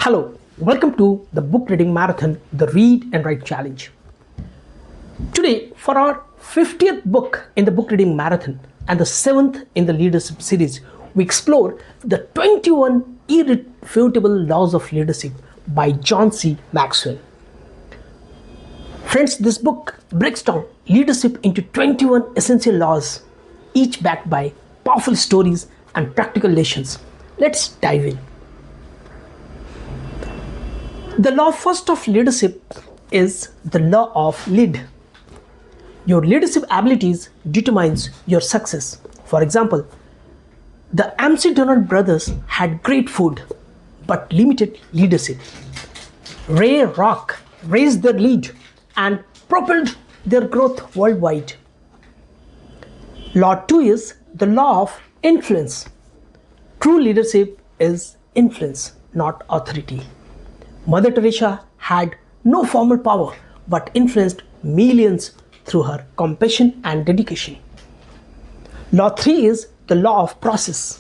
Hello, welcome to the book reading marathon, the Read and Write Challenge. Today, for our 50th book in the book reading marathon and the 7th in the leadership series, we explore the 21 Irrefutable Laws of Leadership by John C. Maxwell. Friends, this book breaks down leadership into 21 essential laws, each backed by powerful stories and practical lessons. Let's dive in. The law first of leadership is the law of lead. Your leadership abilities determines your success. For example, the McDonald brothers had great food but limited leadership. Ray Rock raised their lead and propelled their growth worldwide. Law 2 is the law of influence. True leadership is influence, not authority. Mother Teresa had no formal power but influenced millions through her compassion and dedication. Law 3 is the law of process.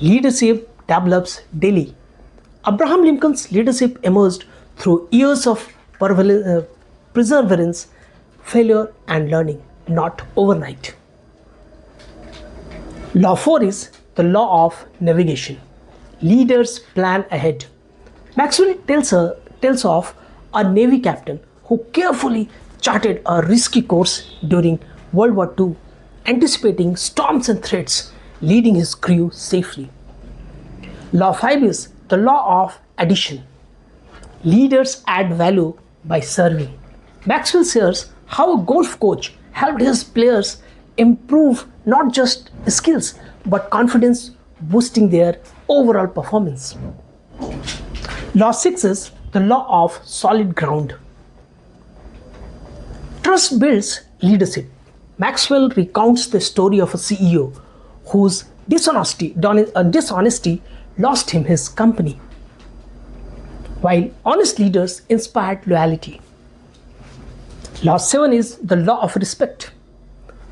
Leadership develops daily. Abraham Lincoln's leadership emerged through years of perseverance, failure, and learning, not overnight. Law 4 is the law of navigation. Leaders plan ahead. Maxwell tells of a Navy captain who carefully charted a risky course during World War II, anticipating storms and threats, leading his crew safely. Law 5 is the law of addition. Leaders add value by serving. Maxwell shares how a golf coach helped his players improve not just skills but confidence, boosting their overall performance. Law 6 is the law of solid ground. Trust builds leadership. Maxwell recounts the story of a CEO whose dishonesty lost him his company, while honest leaders inspired loyalty. Law 7 is the law of respect.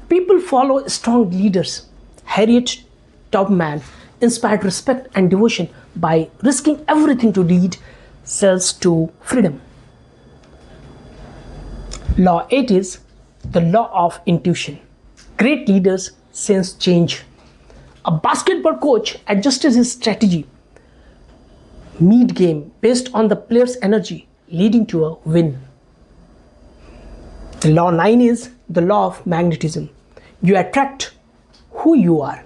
People follow strong leaders. Harriet Tubman inspired respect and devotion by risking everything to lead cells to freedom. Law 8 is the law of intuition. Great leaders sense change. A basketball coach adjusted his strategy mid-game based on the player's energy, leading to a win. The law 9 is the law of magnetism. You attract who you are.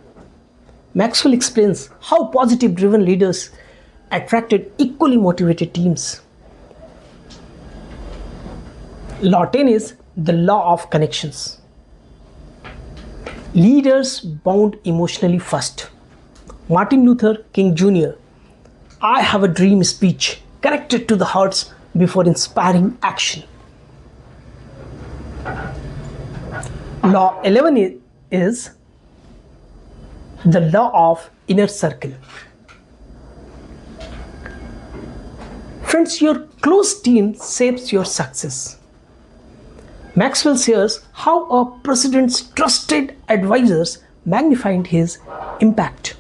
Maxwell explains how positive driven leaders attracted equally motivated teams. Law 10 is the law of connections. Leaders bound emotionally first. Martin Luther King Jr. "I have a dream" speech connected to the hearts before inspiring action. Law 11 is the law of inner circle. Friends, your close team shapes your success. Maxwell shares how a president's trusted advisors magnified his impact.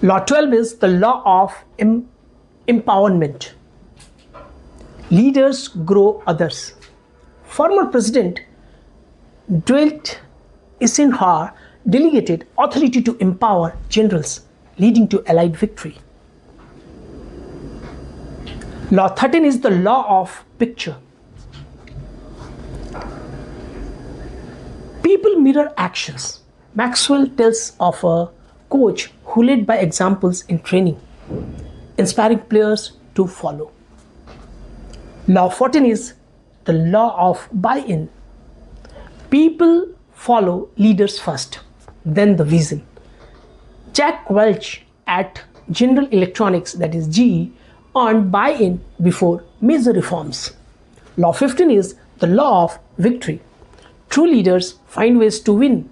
Law 12 is the law of empowerment. Leaders grow others. Former President Dwight Eisenhower delegated authority to empower generals, leading to Allied victory. Law 13 is the law of picture. People mirror actions. Maxwell tells of a coach who led by examples in training, inspiring players to follow. Law 14 is the law of buy-in. People follow leaders first, then the vision. Jack Welch at General Electronics, that is GE, earned buy-in before major reforms. Law 15 is the law of victory. True leaders find ways to win.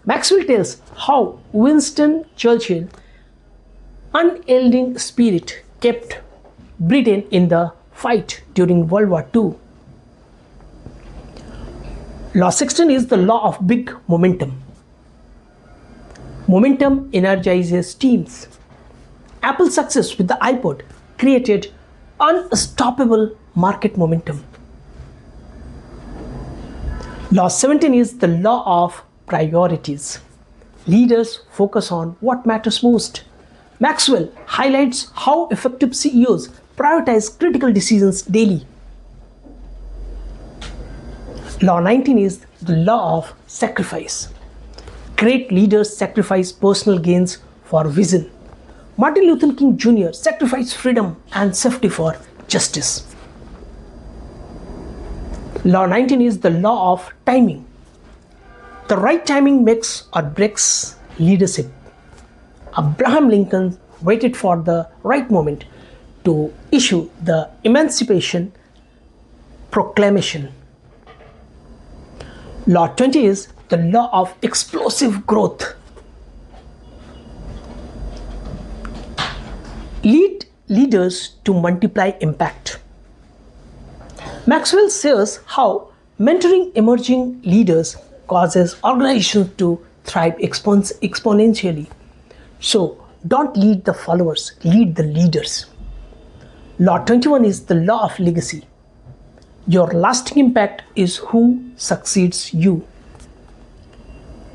Maxwell tells how Winston Churchill's unyielding spirit kept Britain in the fight during World War II. Law 16 is the law of big momentum. Momentum energizes teams. Apple's success with the iPod created unstoppable market momentum. Law 17 is the law of priorities. Leaders focus on what matters most. Maxwell highlights how effective CEOs prioritize critical decisions daily. Law 19 is the law of sacrifice. Great leaders sacrifice personal gains for vision. Martin Luther King Jr. sacrificed freedom and safety for justice. Law 19 is the law of timing. The right timing makes or breaks leadership. Abraham Lincoln waited for the right moment to issue the Emancipation Proclamation. Law 20 is the law of explosive growth. Lead leaders to multiply impact. Maxwell says how mentoring emerging leaders causes organizations to thrive exponentially. So don't lead the followers, lead the leaders. Law 21 is the law of legacy. Your lasting impact is who succeeds you.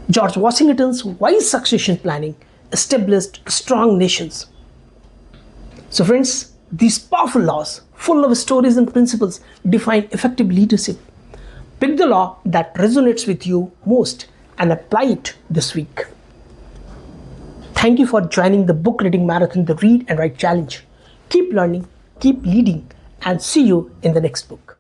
George Washington's wise succession planning established strong nations. So friends, these powerful laws, full of stories and principles, define effective leadership. Pick the law that resonates with you most and apply it this week. Thank you for joining the book reading marathon, the Read and Write Challenge. Keep learning, keep leading, and see you in the next book.